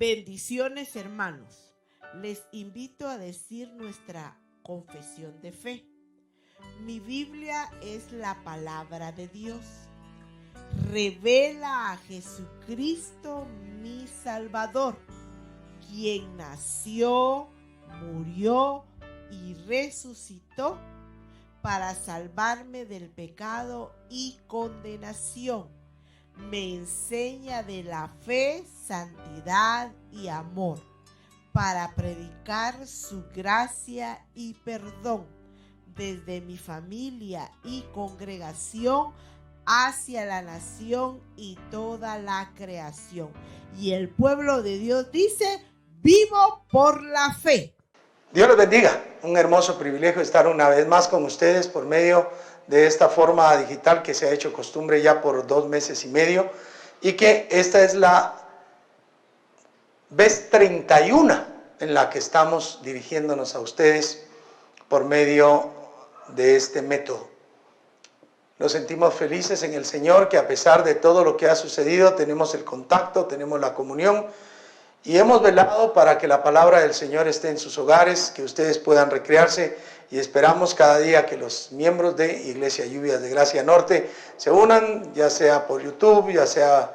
Bendiciones, hermanos. Les invito a decir nuestra confesión de fe. Mi Biblia es la palabra de Dios. Revela a Jesucristo, mi Salvador, quien nació, murió y resucitó para salvarme del pecado y condenación. Me enseña de la fe, santidad y amor para predicar su gracia y perdón desde mi familia y congregación hacia la nación y toda la creación. Y el pueblo de Dios dice: vivo por la fe. Dios les bendiga. Un hermoso privilegio estar una vez más con ustedes por medio de esta forma digital que se ha hecho costumbre ya por 2 meses y medio, y que esta es la vez 31 en la que estamos dirigiéndonos a ustedes por medio de este método. Nos sentimos felices en el Señor que a pesar de todo lo que ha sucedido tenemos el contacto, tenemos la comunión, y hemos velado para que la palabra del Señor esté en sus hogares, que ustedes puedan recrearse, y esperamos cada día que los miembros de Iglesia Lluvias de Gracia Norte se unan, ya sea por YouTube, ya sea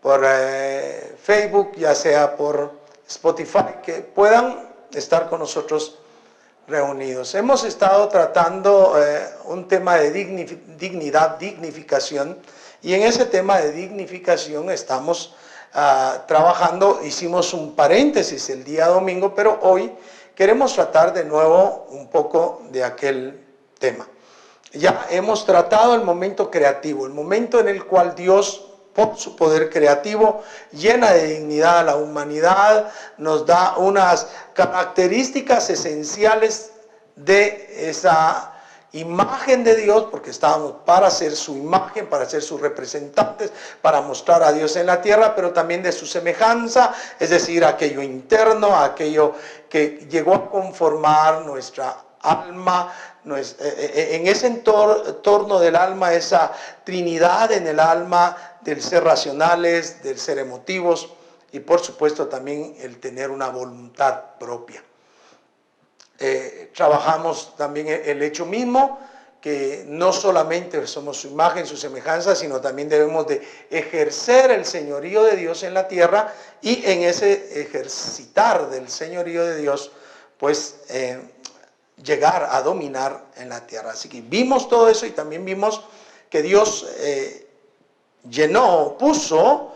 por Facebook, ya sea por Spotify, que puedan estar con nosotros reunidos. Hemos estado tratando un tema de dignidad, dignificación, y en ese tema de dignificación estamos trabajando. Hicimos un paréntesis el día domingo, pero hoy queremos tratar de nuevo un poco de aquel tema. Ya hemos tratado el momento creativo, el momento en el cual Dios, por su poder creativo, llena de dignidad a la humanidad, nos da unas características esenciales de esa imagen de Dios, porque estábamos para ser su imagen, para ser sus representantes, para mostrar a Dios en la tierra, pero también de su semejanza, es decir, aquello interno, aquello que llegó a conformar nuestra alma, en ese entorno del alma, esa trinidad en el alma, del ser racionales, del ser emotivos, y por supuesto también el tener una voluntad propia. Trabajamos también el hecho mismo, que no solamente somos su imagen, su semejanza, sino también debemos de ejercer el señorío de Dios en la tierra, y en ese ejercitar del señorío de Dios, pues llegar a dominar en la tierra. Así que vimos todo eso, y también vimos que Dios puso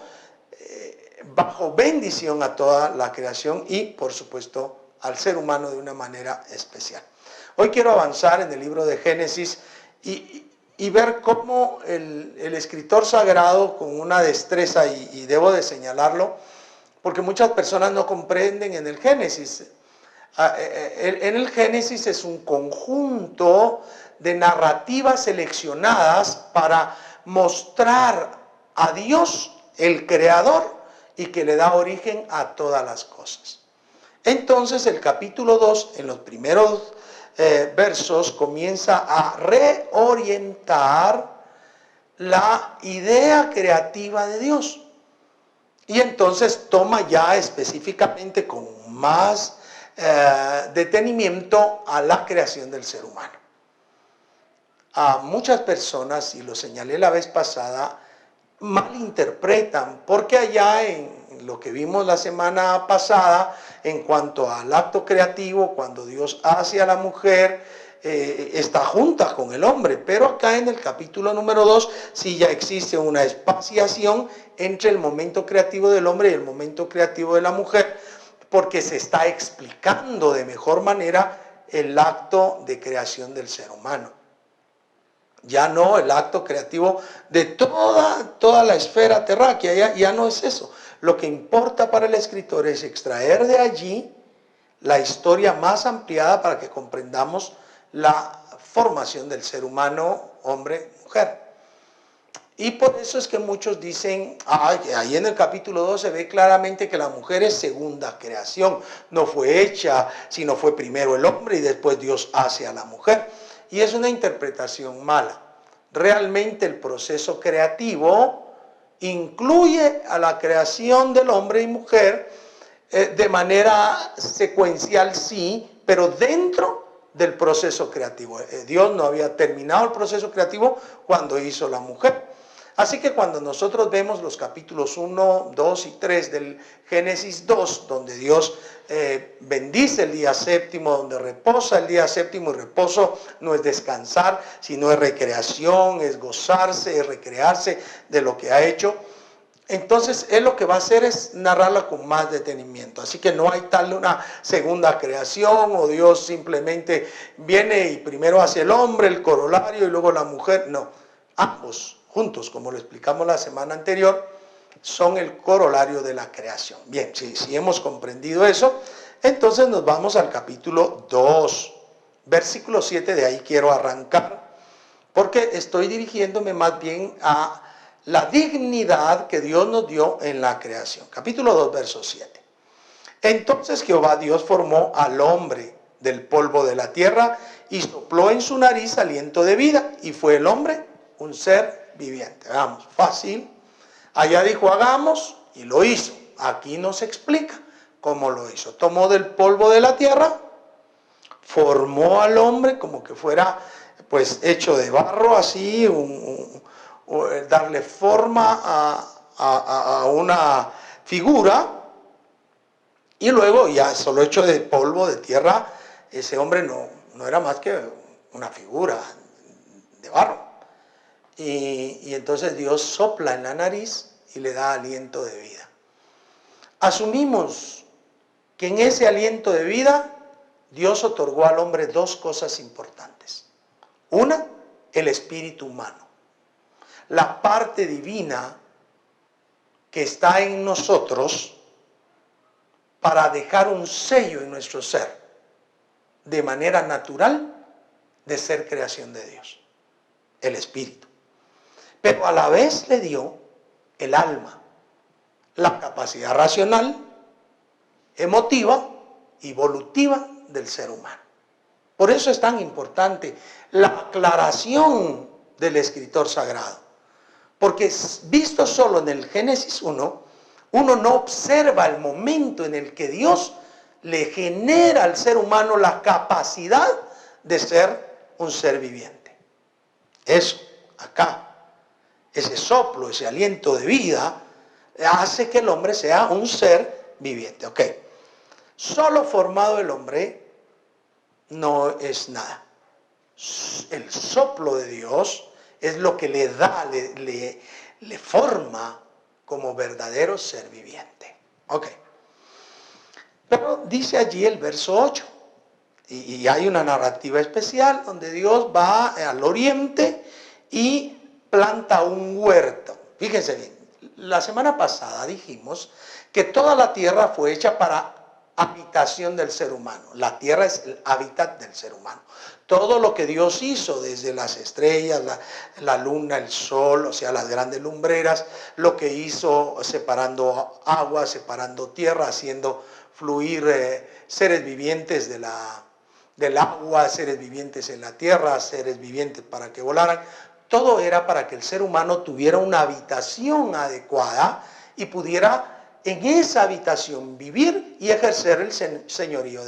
bajo bendición a toda la creación, y por supuesto al ser humano de una manera especial. Hoy quiero avanzar en el libro de Génesis y ver cómo el escritor sagrado, con una destreza, y debo de señalarlo, porque muchas personas no comprenden en el Génesis. En el Génesis es un conjunto de narrativas seleccionadas para mostrar a Dios, el creador, y que le da origen a todas las cosas. Entonces el capítulo 2, en los primeros versos, comienza a reorientar la idea creativa de Dios. Y entonces toma ya específicamente, con más detenimiento, a la creación del ser humano. A muchas personas, y lo señalé la vez pasada, malinterpretan, porque allá en lo que vimos la semana pasada, en cuanto al acto creativo, cuando Dios hace a la mujer, está junta con el hombre, pero acá en el capítulo número 2 sí ya existe una espaciación entre el momento creativo del hombre y el momento creativo de la mujer, porque se está explicando de mejor manera el acto de creación del ser humano. Ya no el acto creativo de toda la esfera terráquea, ya no es eso. Lo que importa para el escritor es extraer de allí la historia más ampliada para que comprendamos la formación del ser humano, hombre, mujer. Y por eso es que muchos dicen, ahí en el capítulo 2 se ve claramente que la mujer es segunda creación, no fue hecha, sino fue primero el hombre y después Dios hace a la mujer. Y es una interpretación mala. Realmente el proceso creativo incluye a la creación del hombre y mujer, de manera secuencial, sí, pero dentro del proceso creativo. Dios no había terminado el proceso creativo cuando hizo la mujer. Así que cuando nosotros vemos los capítulos 1, 2 y 3 del Génesis 2, donde Dios bendice el día séptimo, donde reposa el día séptimo, y reposo no es descansar, sino es recreación, es gozarse, es recrearse de lo que ha hecho. Entonces él lo que va a hacer es narrarla con más detenimiento. Así que no hay tal una segunda creación, o Dios simplemente viene y primero hace el hombre, el corolario, y luego la mujer. No, ambos juntos, como lo explicamos la semana anterior, son el corolario de la creación. Bien, si hemos comprendido eso, entonces nos vamos al capítulo 2, versículo 7, de ahí quiero arrancar, porque estoy dirigiéndome más bien a la dignidad que Dios nos dio en la creación. Capítulo 2, verso 7. Entonces Jehová Dios formó al hombre del polvo de la tierra y sopló en su nariz aliento de vida, y fue el hombre un ser viviente. Vamos, fácil. Allá dijo hagamos y lo hizo. Aquí nos explica cómo lo hizo. Tomó del polvo de la tierra, formó al hombre como que fuera pues hecho de barro, así, darle forma a una figura, y luego ya solo hecho de polvo de tierra, ese hombre no era más que una figura de barro. Y entonces Dios sopla en la nariz y le da aliento de vida. Asumimos que en ese aliento de vida Dios otorgó al hombre dos cosas importantes. Una, el espíritu humano, la parte divina que está en nosotros para dejar un sello en nuestro ser, de manera natural, de ser creación de Dios, el espíritu. Pero a la vez le dio el alma, la capacidad racional, emotiva y evolutiva del ser humano. Por eso es tan importante la aclaración del escritor sagrado, porque visto solo en el Génesis 1, uno no observa el momento en el que Dios le genera al ser humano la capacidad de ser un ser viviente. Eso, acá, ese soplo, ese aliento de vida, hace que el hombre sea un ser viviente. Ok, solo formado el hombre no es nada. El soplo de Dios es lo que le da, le forma como verdadero ser viviente. Ok. Pero dice allí el verso 8, y hay una narrativa especial donde Dios va al oriente y planta un huerto. Fíjense bien, la semana pasada dijimos que toda la tierra fue hecha para habitación del ser humano. La tierra es el hábitat del ser humano. Todo lo que Dios hizo, desde las estrellas, la luna, el sol, o sea, las grandes lumbreras, lo que hizo separando agua, separando tierra, haciendo fluir seres vivientes del agua, seres vivientes en la tierra, seres vivientes para que volaran. Todo era para que el ser humano tuviera una habitación adecuada y pudiera en esa habitación vivir y ejercer el señorío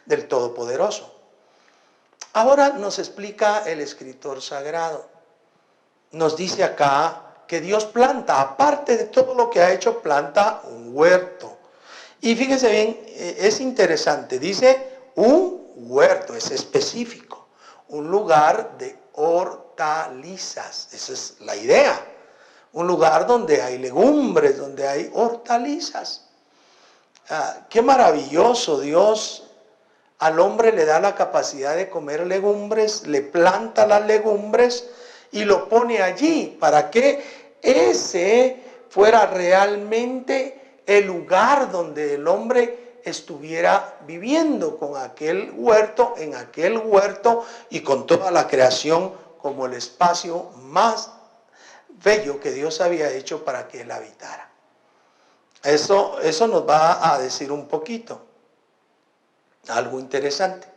del Todopoderoso. Ahora nos explica el escritor sagrado. Nos dice acá que Dios planta, aparte de todo lo que ha hecho, planta un huerto. Y fíjense bien, es interesante, dice un huerto, es específico, un lugar de hortalizas, esa es la idea. Un lugar donde hay legumbres, donde hay hortalizas. Qué maravilloso, Dios al hombre le da la capacidad de comer legumbres, le planta las legumbres y lo pone allí para que ese fuera realmente el lugar donde el hombre estuviera viviendo, con aquel huerto, en aquel huerto, y con toda la creación como el espacio más bello que Dios había hecho para que él habitara. Eso nos va a decir un poquito, algo interesante.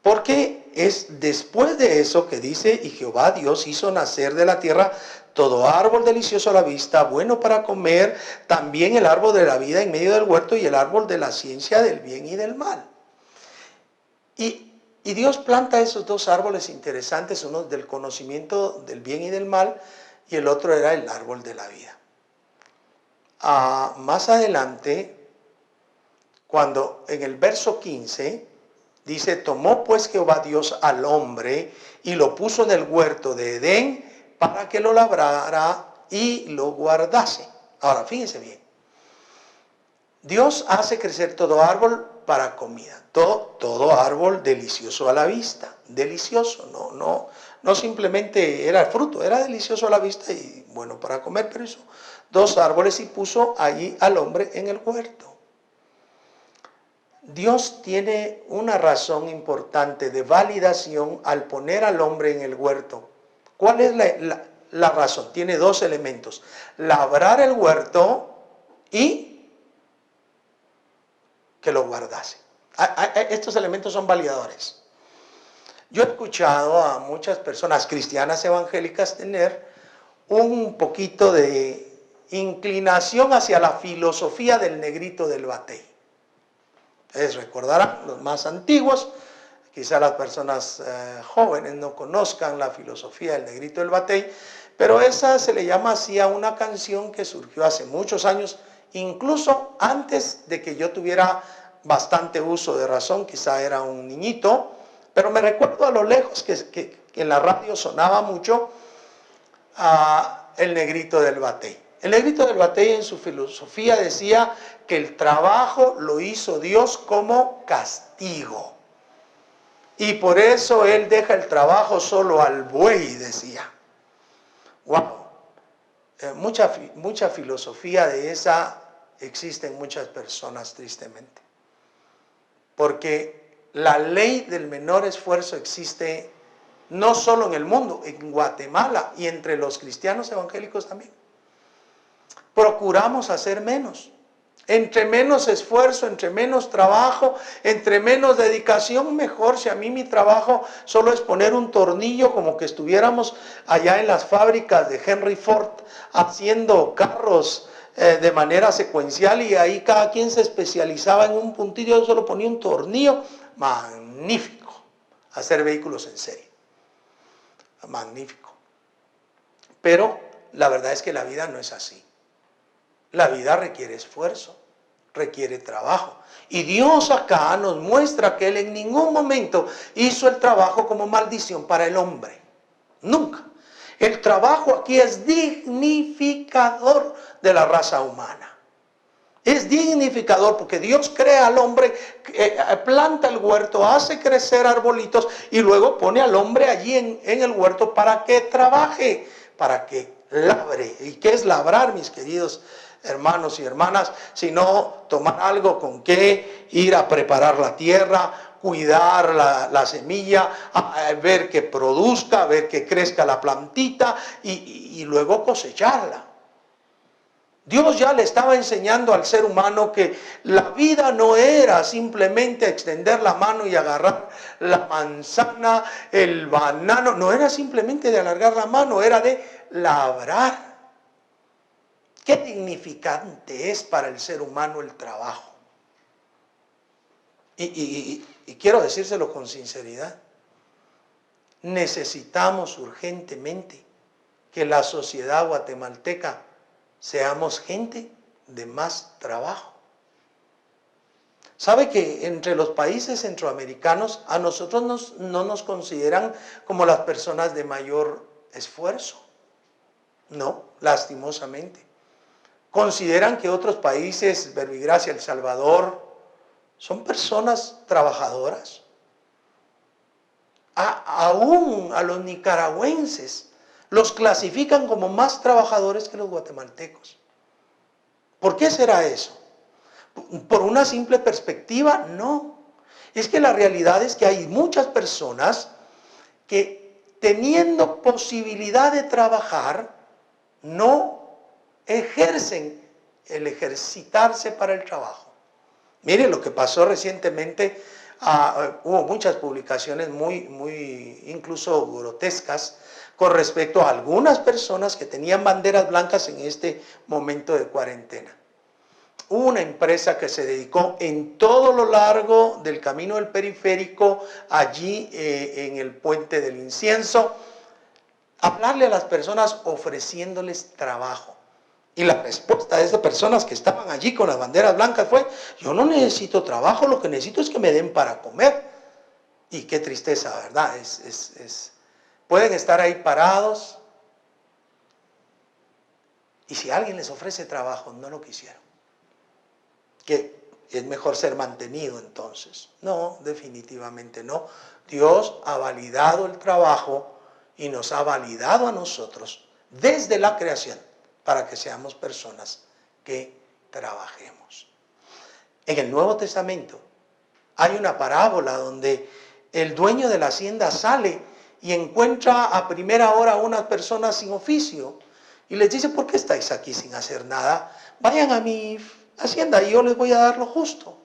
Porque es después de eso que dice, y Jehová Dios hizo nacer de la tierra todo árbol delicioso a la vista, bueno para comer, también el árbol de la vida en medio del huerto y el árbol de la ciencia del bien y del mal. Y Dios planta esos dos árboles interesantes, uno del conocimiento del bien y del mal, y el otro era el árbol de la vida. Más adelante, cuando en el verso 15 dice, tomó pues Jehová Dios al hombre y lo puso en el huerto de Edén para que lo labrara y lo guardase. Ahora, fíjense bien. Dios hace crecer todo árbol para comida, todo árbol delicioso a la vista, delicioso, no simplemente era fruto, era delicioso a la vista y bueno para comer, pero hizo dos árboles y puso allí al hombre en el huerto. Dios tiene una razón importante de validación al poner al hombre en el huerto. ¿Cuál es la razón? Tiene dos elementos: labrar el huerto y que lo guardase. Estos elementos son validadores. Yo he escuchado a muchas personas cristianas evangélicas tener un poquito de inclinación hacia la filosofía del negrito del batey. Ustedes recordarán, los más antiguos, quizá las personas jóvenes no conozcan la filosofía del negrito del batey, pero esa se le llama así a una canción que surgió hace muchos años, incluso antes de que yo tuviera bastante uso de razón, quizá era un niñito, pero me recuerdo a lo lejos que en la radio sonaba mucho el negrito del batey. El negrito del batey en su filosofía decía que el trabajo lo hizo Dios como castigo. Y por eso él deja el trabajo solo al buey, decía. Wow. Mucha filosofía de esa existe en muchas personas, tristemente. Porque la ley del menor esfuerzo existe no solo en el mundo, en Guatemala y entre los cristianos evangélicos también. Procuramos hacer menos. Entre menos esfuerzo, entre menos trabajo, entre menos dedicación, mejor. Si a mí mi trabajo solo es poner un tornillo, como que estuviéramos allá en las fábricas de Henry Ford haciendo carros de manera secuencial, y ahí cada quien se especializaba en un puntillo, yo solo ponía un tornillo, magnífico, hacer vehículos en serie, magnífico. Pero la verdad es que la vida no es así. La vida requiere esfuerzo, requiere trabajo. Y Dios acá nos muestra que Él en ningún momento hizo el trabajo como maldición para el hombre. Nunca. El trabajo aquí es dignificador de la raza humana. Es dignificador porque Dios crea al hombre, planta el huerto, hace crecer arbolitos y luego pone al hombre allí en el huerto para que trabaje, para que labre. ¿Y qué es labrar, mis queridos hermanos y hermanas? Sino tomar algo con qué ir a preparar la tierra, cuidar la semilla, ver que produzca, ver que crezca la plantita y luego cosecharla. Dios ya le estaba enseñando al ser humano que la vida no era simplemente extender la mano y agarrar la manzana, el banano, no era simplemente de alargar la mano, era de labrar. Qué dignificante es para el ser humano el trabajo. Y quiero decírselo con sinceridad. Necesitamos urgentemente que la sociedad guatemalteca seamos gente de más trabajo. ¿Sabe que entre los países centroamericanos a nosotros no nos consideran como las personas de mayor esfuerzo? No, lastimosamente. Consideran que otros países, Verbigracia, El Salvador, son personas trabajadoras. Aún a los nicaragüenses los clasifican como más trabajadores que los guatemaltecos. ¿Por qué será eso? ¿Por una simple perspectiva? No. Es que la realidad es que hay muchas personas que, teniendo posibilidad de trabajar, no ejercen el ejercitarse para el trabajo. Mire lo que pasó recientemente hubo muchas publicaciones muy incluso grotescas con respecto a algunas personas que tenían banderas blancas en este momento de cuarentena. Hubo una empresa que se dedicó en todo lo largo del camino del periférico, allí en el puente del incienso, a hablarle a las personas ofreciéndoles trabajo. Y la respuesta de esas personas que estaban allí con las banderas blancas fue: yo no necesito trabajo, lo que necesito es que me den para comer. Y qué tristeza, ¿verdad? Pueden estar ahí parados y si alguien les ofrece trabajo, no lo quisieron. Que es mejor ser mantenido entonces. No, definitivamente no. Dios ha validado el trabajo y nos ha validado a nosotros desde la creación para que seamos personas que trabajemos. En el Nuevo Testamento hay una parábola donde el dueño de la hacienda sale y encuentra a primera hora a unas personas sin oficio y les dice: ¿por qué estáis aquí sin hacer nada? Vayan a mi hacienda y yo les voy a dar lo justo.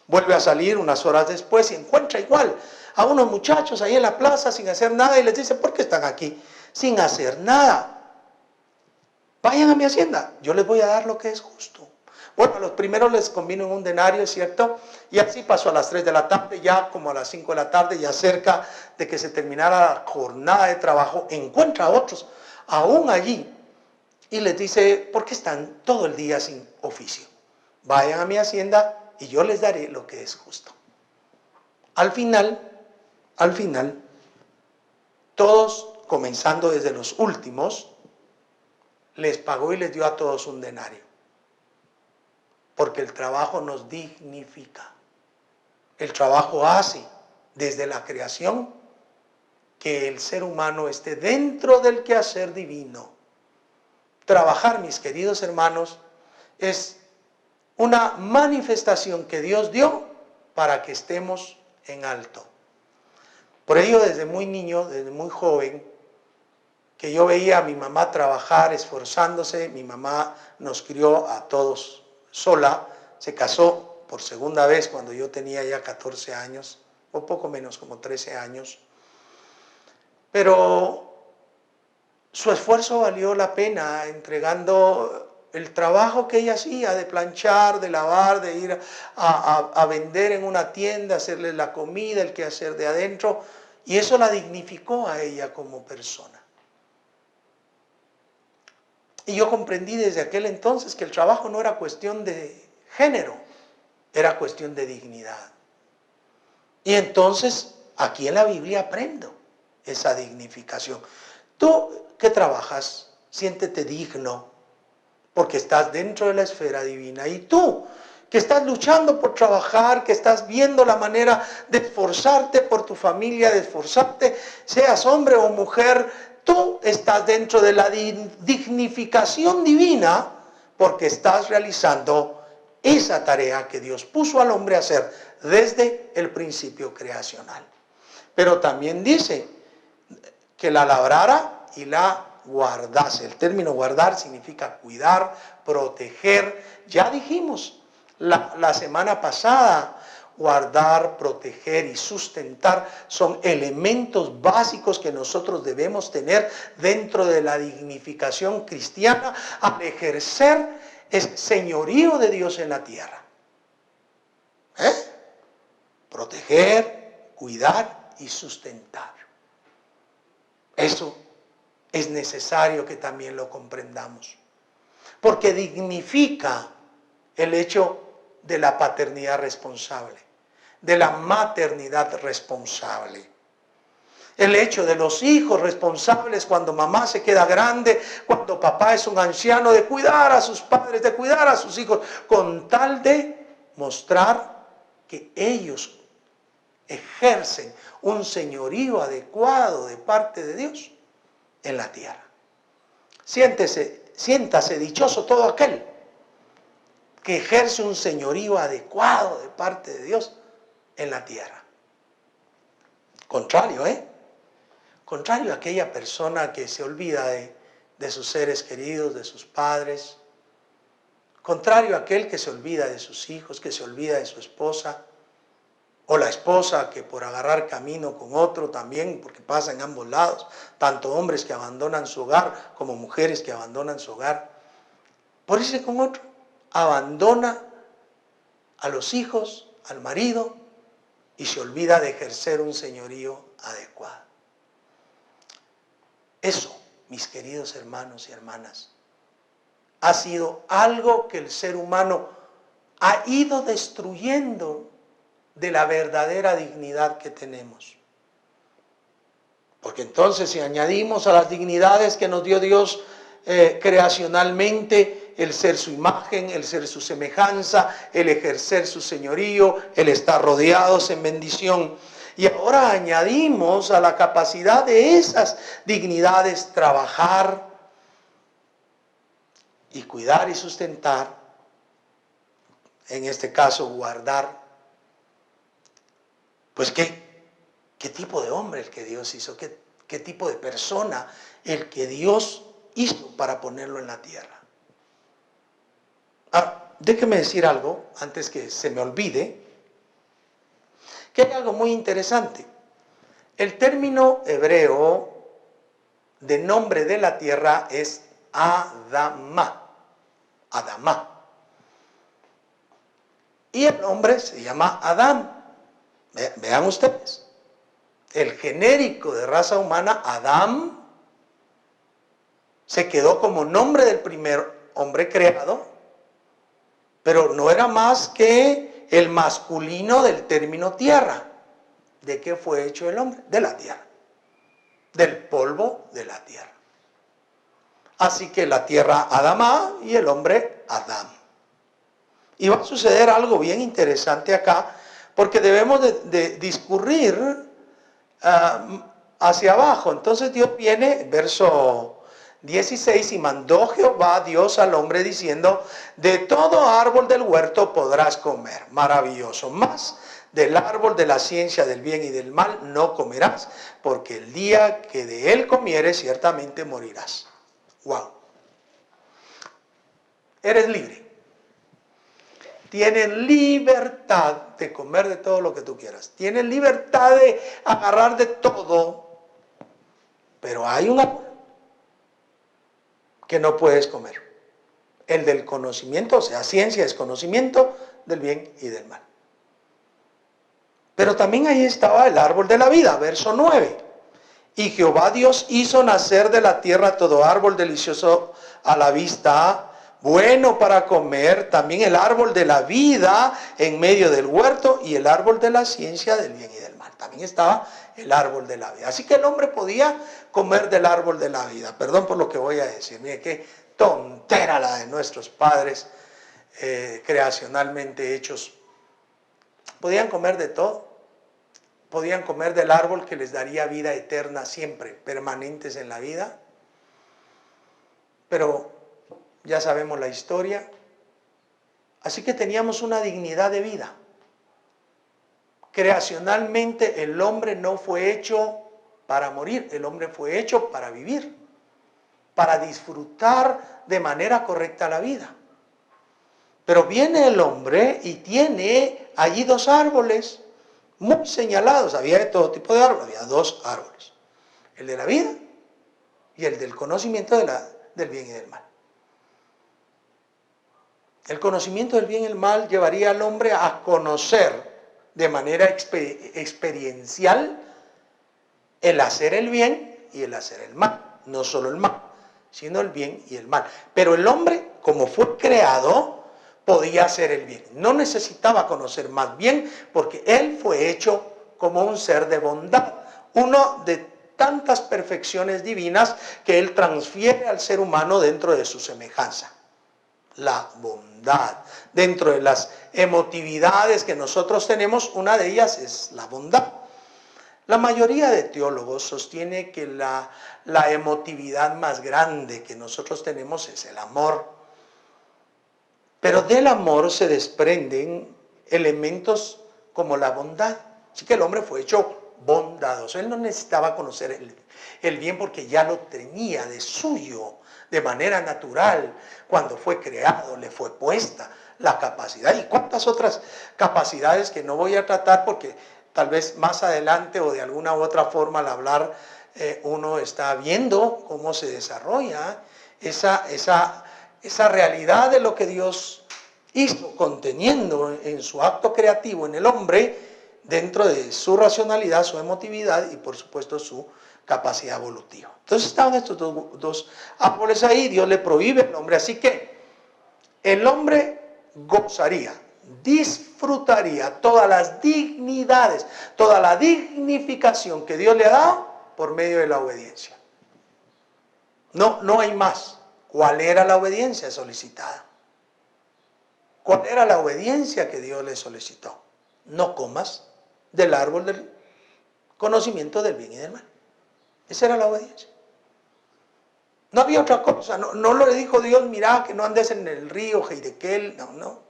Vuelve a salir unas horas después y encuentra igual a unos muchachos ahí en la plaza sin hacer nada y les dice: ¿por qué están aquí sin hacer nada? Vayan a mi hacienda, yo les voy a dar lo que es justo. Bueno, a los primeros les convino un denario, ¿cierto? Y así pasó a las 3 de la tarde, ya como a las 5 de la tarde, ya cerca de que se terminara la jornada de trabajo, encuentra a otros aún allí y les dice: ¿por qué están todo el día sin oficio? Vayan a mi hacienda y yo les daré lo que es justo. Al final, todos, comenzando desde los últimos, les pagó y les dio a todos un denario. Porque el trabajo nos dignifica. El trabajo hace desde la creación que el ser humano esté dentro del quehacer divino. Trabajar, mis queridos hermanos, es una manifestación que Dios dio para que estemos en alto. Por ello, desde muy niño, desde muy joven, que yo veía a mi mamá trabajar, esforzándose. Mi mamá nos crió a todos sola, se casó por segunda vez cuando yo tenía ya 14 años, o poco menos, como 13 años. Pero su esfuerzo valió la pena, entregando el trabajo que ella hacía, de planchar, de lavar, de ir a vender en una tienda, hacerle la comida, el quehacer de adentro, y eso la dignificó a ella como persona. Y yo comprendí desde aquel entonces que el trabajo no era cuestión de género, era cuestión de dignidad. Y entonces aquí en la Biblia aprendo esa dignificación. Tú que trabajas, siéntete digno porque estás dentro de la esfera divina. Y tú que estás luchando por trabajar, que estás viendo la manera de esforzarte por tu familia, de esforzarte, seas hombre o mujer, tú estás dentro de la dignificación divina porque estás realizando esa tarea que Dios puso al hombre a hacer desde el principio creacional. Pero también dice que la labrara y la guardase. El término guardar significa cuidar, proteger. Ya dijimos la semana pasada, guardar, proteger y sustentar son elementos básicos que nosotros debemos tener dentro de la dignificación cristiana al ejercer el señorío de Dios en la tierra. Proteger, cuidar y sustentar. Eso es necesario que también lo comprendamos, porque dignifica el hecho de la paternidad responsable, de la maternidad responsable. El hecho de los hijos responsables cuando mamá se queda grande, cuando papá es un anciano, de cuidar a sus padres, de cuidar a sus hijos, con tal de mostrar que ellos ejercen un señorío adecuado de parte de Dios en la tierra. Siéntase dichoso todo aquel que ejerce un señorío adecuado de parte de Dios en la tierra. Contrario, Contrario a aquella persona que se olvida de sus seres queridos, de sus padres. Contrario a aquel que se olvida de sus hijos, que se olvida de su esposa. O la esposa que por agarrar camino con otro también, porque pasa en ambos lados, tanto hombres que abandonan su hogar como mujeres que abandonan su hogar, por irse con otro, abandona a los hijos, al marido, y se olvida de ejercer un señorío adecuado. Eso, mis queridos hermanos y hermanas, ha sido algo que el ser humano ha ido destruyendo de la verdadera dignidad que tenemos. Porque entonces si añadimos a las dignidades que nos dio Dios creacionalmente, el ser su imagen, el ser su semejanza, el ejercer su señorío, el estar rodeados en bendición. Y ahora añadimos a la capacidad de esas dignidades trabajar y cuidar y sustentar, en este caso guardar. Pues ¿qué tipo de hombre el que Dios hizo? ¿Qué tipo de persona el que Dios hizo para ponerlo en la tierra? Déjeme decir algo antes que se me olvide, que hay algo muy interesante. El término hebreo de nombre de la tierra es Adamá. Adamá. Y el hombre se llama Adán. Vean ustedes. El genérico de raza humana, Adán, se quedó como nombre del primer hombre creado, pero no era más que el masculino del término tierra. ¿De qué fue hecho el hombre? De la tierra. Del polvo de la tierra. Así que la tierra Adamá y el hombre Adán. Y va a suceder algo bien interesante acá, porque debemos de discurrir hacia abajo. Entonces Dios viene, verso 16, y mandó Jehová Dios al hombre diciendo, de todo árbol del huerto podrás comer. Maravilloso. Más del árbol de la ciencia del bien y del mal no comerás, porque el día que de él comieres ciertamente morirás. Wow. Eres libre. Tienes libertad de comer de todo lo que tú quieras. Tienes libertad de agarrar de todo. Pero hay un árbol que no puedes comer. El del conocimiento, o sea, ciencia es conocimiento del bien y del mal. Pero también ahí estaba el árbol de la vida, verso 9. Y Jehová Dios hizo nacer de la tierra todo árbol delicioso a la vista, bueno para comer, también el árbol de la vida en medio del huerto y el árbol de la ciencia del bien y del mal. También estaba el árbol de la vida. Así que el hombre podía comer del árbol de la vida. Perdón por lo que voy a decir. Mire qué tontera la de nuestros padres creacionalmente hechos. Podían comer de todo. Podían comer del árbol que les daría vida eterna siempre, permanentes en la vida. Pero ya sabemos la historia. Así que teníamos una dignidad de vida. Creacionalmente el hombre no fue hecho para morir, el hombre fue hecho para vivir, para disfrutar de manera correcta la vida. Pero viene el hombre y tiene allí dos árboles muy señalados. Había de todo tipo de árboles, había dos árboles. El de la vida y el del conocimiento del bien y del mal. El conocimiento del bien y el mal llevaría al hombre a conocer de manera experiencial el hacer el bien y el hacer el mal. No solo el mal, sino el bien y el mal. Pero el hombre, como fue creado, podía hacer el bien. No necesitaba conocer más bien porque él fue hecho como un ser de bondad. Uno de tantas perfecciones divinas que él transfiere al ser humano dentro de su semejanza. La bondad. Dentro de las emotividades que nosotros tenemos, una de ellas es la bondad. La mayoría de teólogos sostiene que la emotividad más grande que nosotros tenemos es el amor. Pero del amor se desprenden elementos como la bondad. Así que el hombre fue hecho bondadoso. Él no necesitaba conocer el bien porque ya lo tenía de suyo, de manera natural. Cuando fue creado, le fue puesta la capacidad. ¿Y cuántas otras capacidades que no voy a tratar porque tal vez más adelante o de alguna u otra forma al hablar uno está viendo cómo se desarrolla esa realidad de lo que Dios hizo conteniendo en su acto creativo en el hombre dentro de su racionalidad, su emotividad y por supuesto su capacidad evolutiva. Entonces estaban estos dos árboles ahí, Dios le prohíbe al hombre, así que el hombre gozaría, disfrutaría todas las dignidades, toda la dignificación que Dios le ha dado por medio de la obediencia. No hay más. ¿Cuál era la obediencia solicitada? ¿Cuál era la obediencia que Dios le solicitó? No comas del árbol del conocimiento del bien y del mal. Esa era la obediencia. No había otra cosa. No le dijo Dios, mira que no andes en el río Heidekel. No.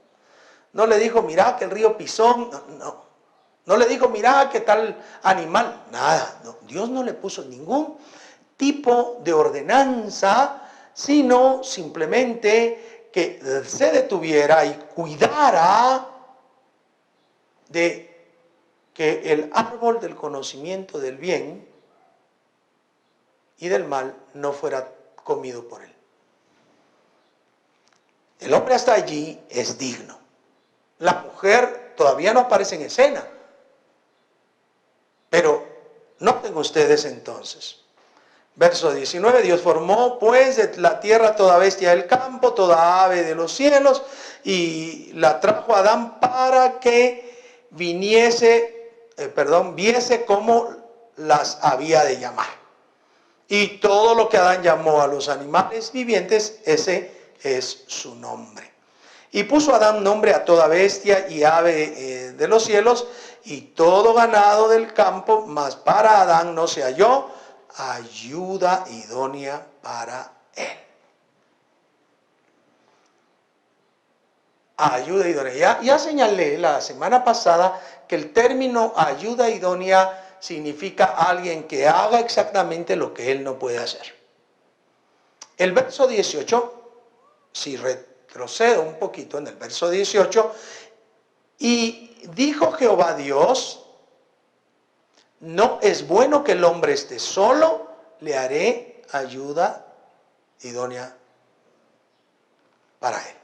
No le dijo, mira que el río Pisón. No. No le dijo, mira que tal animal. Nada. No. Dios no le puso ningún tipo de ordenanza, sino simplemente que se detuviera y cuidara de que el árbol del conocimiento del bien y del mal no fuera comido por él. El hombre hasta allí es digno. La mujer todavía no aparece en escena. Pero noten ustedes entonces. Verso 19, Dios formó pues de la tierra toda bestia del campo, toda ave de los cielos, y la trajo a Adán para que viese cómo las había de llamar. Y todo lo que Adán llamó a los animales vivientes, ese es su nombre. Y puso Adán nombre a toda bestia y ave de los cielos, y todo ganado del campo, mas para Adán no se halló ayuda idónea para él. Ayuda idónea. Ya señalé la semana pasada que el término ayuda idónea significa alguien que haga exactamente lo que él no puede hacer. El verso 18, si retrocedo un poquito en el verso 18, y dijo Jehová Dios, no es bueno que el hombre esté solo, le haré ayuda idónea para él.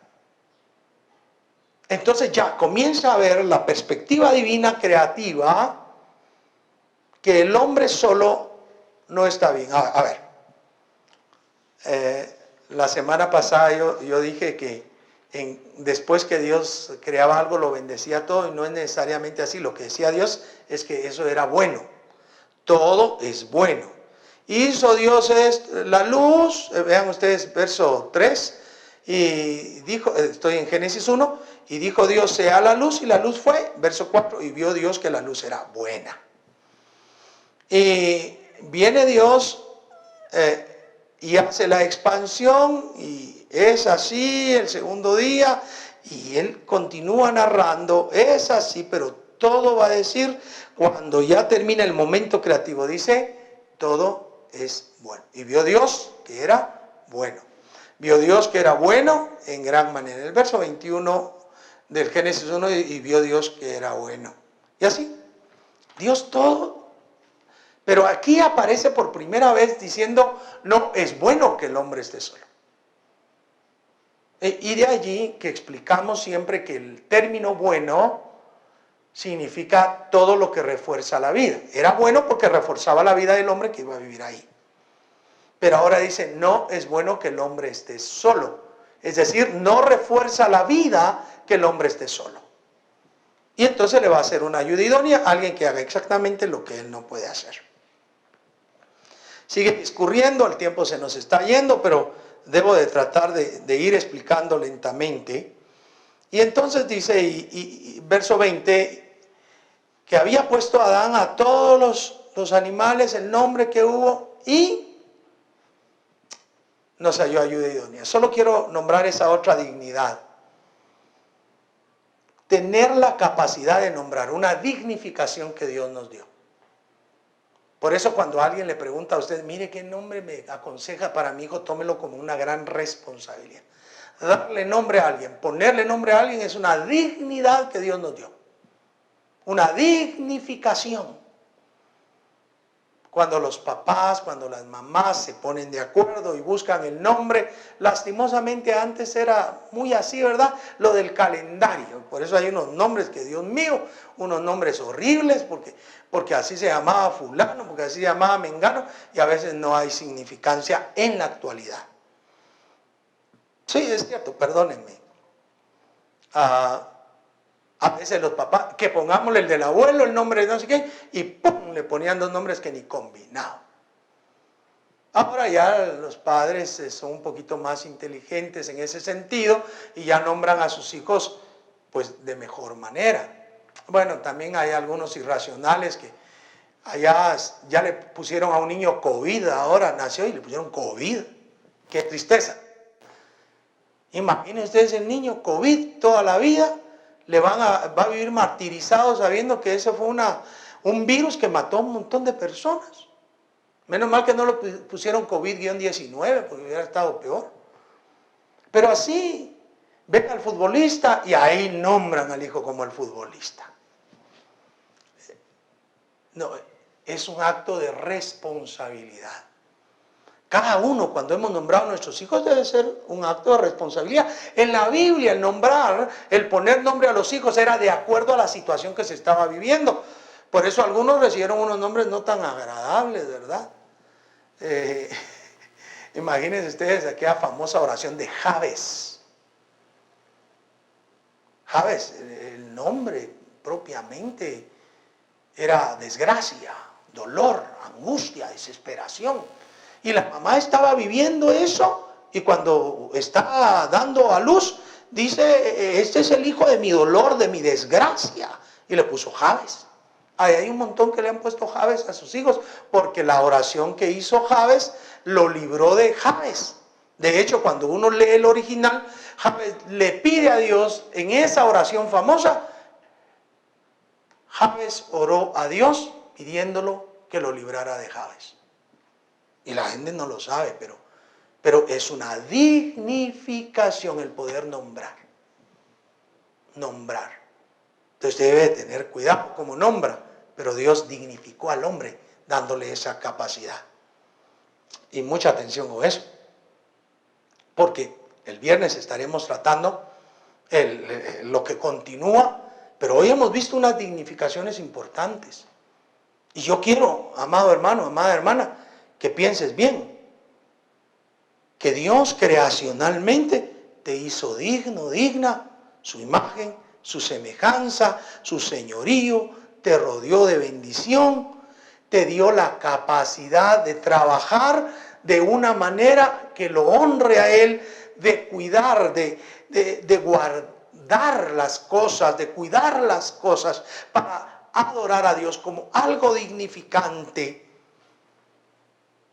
Entonces ya comienza a ver la perspectiva divina creativa que el hombre solo no está bien. A ver, la semana pasada yo dije que después que Dios creaba algo lo bendecía todo y no es necesariamente así. Lo que decía Dios es que eso era bueno. Todo es bueno. Hizo Dios la luz, vean ustedes verso 3, y dijo, estoy en Génesis 1, y dijo Dios sea la luz, y la luz fue, verso 4, y vio Dios que la luz era buena. Y viene Dios y hace la expansión, y es así el segundo día, y él continúa narrando, es así, pero todo va a decir, cuando ya termina el momento creativo, dice, todo es bueno. Y vio Dios que era bueno. Vio Dios que era bueno en gran manera. En el verso 21 del Génesis 1, y vio Dios que era bueno. Y así, Dios todo. Pero aquí aparece por primera vez diciendo, no es bueno que el hombre esté solo. Y de allí que explicamos siempre que el término bueno significa todo lo que refuerza la vida. Era bueno porque reforzaba la vida del hombre que iba a vivir ahí. Pero ahora dice, no es bueno que el hombre esté solo. Es decir, no refuerza la vida que el hombre esté solo. Y entonces le va a hacer una ayuda idónea a alguien que haga exactamente lo que él no puede hacer. Sigue discurriendo, el tiempo se nos está yendo, pero debo de tratar de ir explicando lentamente. Y entonces dice, y verso 20, que había puesto a Adán a todos los animales el nombre que hubo y nos halló ayuda idónea. Solo quiero nombrar esa otra dignidad. Tener la capacidad de nombrar una dignificación que Dios nos dio. Por eso cuando alguien le pregunta a usted, mire qué nombre me aconseja para mi hijo, tómelo como una gran responsabilidad. darle nombre a alguien, ponerle nombre a alguien es una dignidad que Dios nos dio. Una dignificación. Cuando los papás, cuando las mamás se ponen de acuerdo y buscan el nombre, lastimosamente antes era muy así, ¿verdad? Lo del calendario. Por eso hay unos nombres que, Dios mío, unos nombres horribles, porque así se llamaba fulano, porque así se llamaba mengano, y a veces no hay significancia en la actualidad. Sí, es cierto, perdónenme. A veces los papás, que pongámosle el del abuelo, el nombre de no sé qué, y ¡pum!, le ponían dos nombres que ni combinaban. Ahora ya los padres son un poquito más inteligentes en ese sentido y ya nombran a sus hijos pues de mejor manera. Bueno, también hay algunos irracionales que allá ya le pusieron a un niño COVID, ahora nació y le pusieron COVID. ¡Qué tristeza! Imaginen ustedes el niño COVID toda la vida, va a vivir martirizado sabiendo que ese fue un virus que mató a un montón de personas. Menos mal que no lo pusieron COVID-19 porque hubiera estado peor. Pero así, ven al futbolista y ahí nombran al hijo como el futbolista. No, es un acto de responsabilidad. Cada uno, cuando hemos nombrado a nuestros hijos, debe ser un acto de responsabilidad. En la Biblia, el poner nombre a los hijos era de acuerdo a la situación que se estaba viviendo. Por eso algunos recibieron unos nombres no tan agradables, ¿verdad? Imagínense ustedes aquella famosa oración de Jabes. Jabes, el nombre propiamente era desgracia, dolor, angustia, desesperación. Y la mamá estaba viviendo eso y cuando está dando a luz, dice, este es el hijo de mi dolor, de mi desgracia. Y le puso Jabes. Ahí hay un montón que le han puesto Jabes a sus hijos porque la oración que hizo Jabes lo libró de Jabes. De hecho, cuando uno lee el original, Jabes le pide a Dios en esa oración famosa, Jabes oró a Dios pidiéndolo que lo librara de Jabes. Y la gente no lo sabe, pero es una dignificación el poder nombrar. Nombrar. Entonces debe tener cuidado como nombra, pero Dios dignificó al hombre dándole esa capacidad. Y mucha atención con eso. Porque el viernes estaremos tratando lo que continúa, pero hoy hemos visto unas dignificaciones importantes. Y yo quiero, amado hermano, amada hermana, que pienses bien, que Dios creacionalmente te hizo digno, digna, su imagen, su semejanza, su señorío, te rodeó de bendición, te dio la capacidad de trabajar de una manera que lo honre a Él, de cuidar, de guardar las cosas, de cuidar las cosas para adorar a Dios como algo dignificante.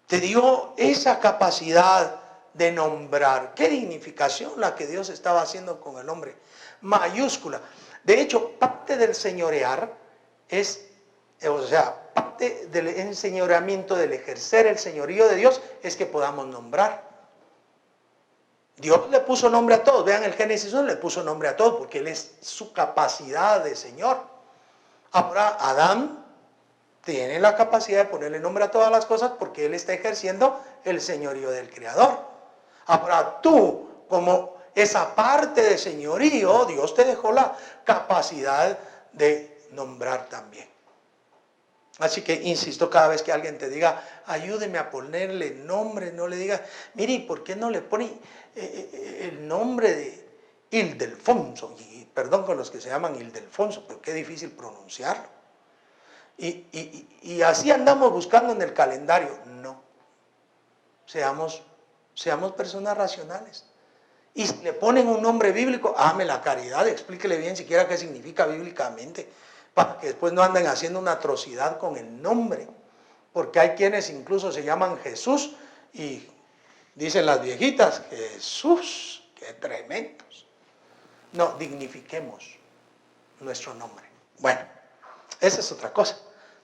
Te dio esa capacidad de nombrar. Qué dignificación la que Dios estaba haciendo con el hombre. Mayúscula. De hecho, parte del señorear parte del enseñoreamiento, del ejercer el señorío de Dios, es que podamos nombrar. Dios le puso nombre a todos. Vean el Génesis 1, le puso nombre a todos porque Él es su capacidad de Señor. Ahora, Adán tiene la capacidad de ponerle nombre a todas las cosas porque Él está ejerciendo el señorío del Creador. Ahora tú, como esa parte de señorío, Dios te dejó la capacidad de nombrar también. Así que insisto, cada vez que alguien te diga, ayúdeme a ponerle nombre, no le digas, mire, ¿por qué no le pone el nombre de Ildefonso? Y perdón con los que se llaman Ildefonso, pero qué difícil pronunciarlo. Y así andamos buscando en el calendario. No. Seamos personas racionales. Y si le ponen un nombre bíblico, hágame la caridad, explíquele bien siquiera qué significa bíblicamente, para que después no anden haciendo una atrocidad con el nombre. Porque hay quienes incluso se llaman Jesús y dicen las viejitas, Jesús, qué tremendos. No, dignifiquemos nuestro nombre. Bueno, esa es otra cosa.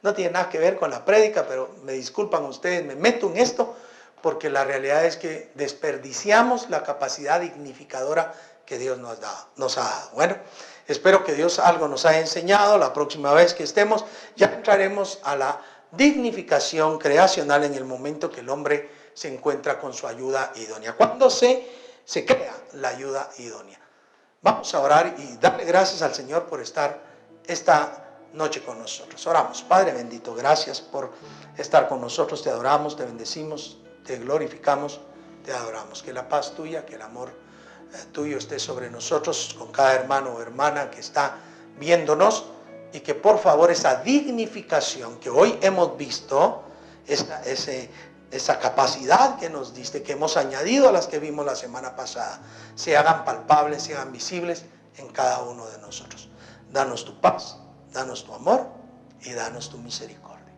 No tiene nada que ver con la prédica, pero me disculpan ustedes, me meto en esto porque la realidad es que desperdiciamos la capacidad dignificadora que Dios nos ha dado. Bueno, espero que Dios algo nos haya enseñado. La próxima vez que estemos, ya entraremos a la dignificación creacional en el momento que el hombre se encuentra con su ayuda idónea. Cuando se crea la ayuda idónea. Vamos a orar y darle gracias al Señor por estar esta noche con nosotros. Oramos. Padre bendito, gracias por estar con nosotros. Te adoramos, te bendecimos, te glorificamos, te adoramos. Que la paz tuya, que el amor tuyo esté sobre nosotros, con cada hermano o hermana que está viéndonos, y que por favor esa dignificación que hoy hemos visto, esa capacidad que nos diste, que hemos añadido a las que vimos la semana pasada, se hagan palpables, se hagan visibles en cada uno de nosotros. Danos tu paz, danos tu amor y danos tu misericordia.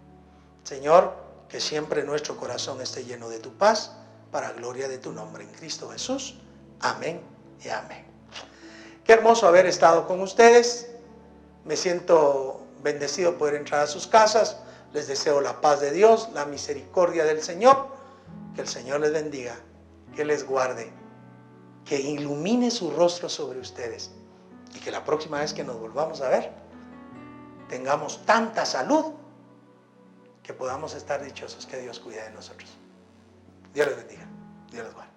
Señor, que siempre nuestro corazón esté lleno de tu paz, para gloria de tu nombre en Cristo Jesús. Amén y amén. Qué hermoso haber estado con ustedes. Me siento bendecido poder entrar a sus casas. Les deseo la paz de Dios, la misericordia del Señor. Que el Señor les bendiga, que les guarde, que ilumine su rostro sobre ustedes, y que la próxima vez que nos volvamos a ver, tengamos tanta salud que podamos estar dichosos. Que Dios cuide de nosotros. Dios les bendiga. Dios les guarde.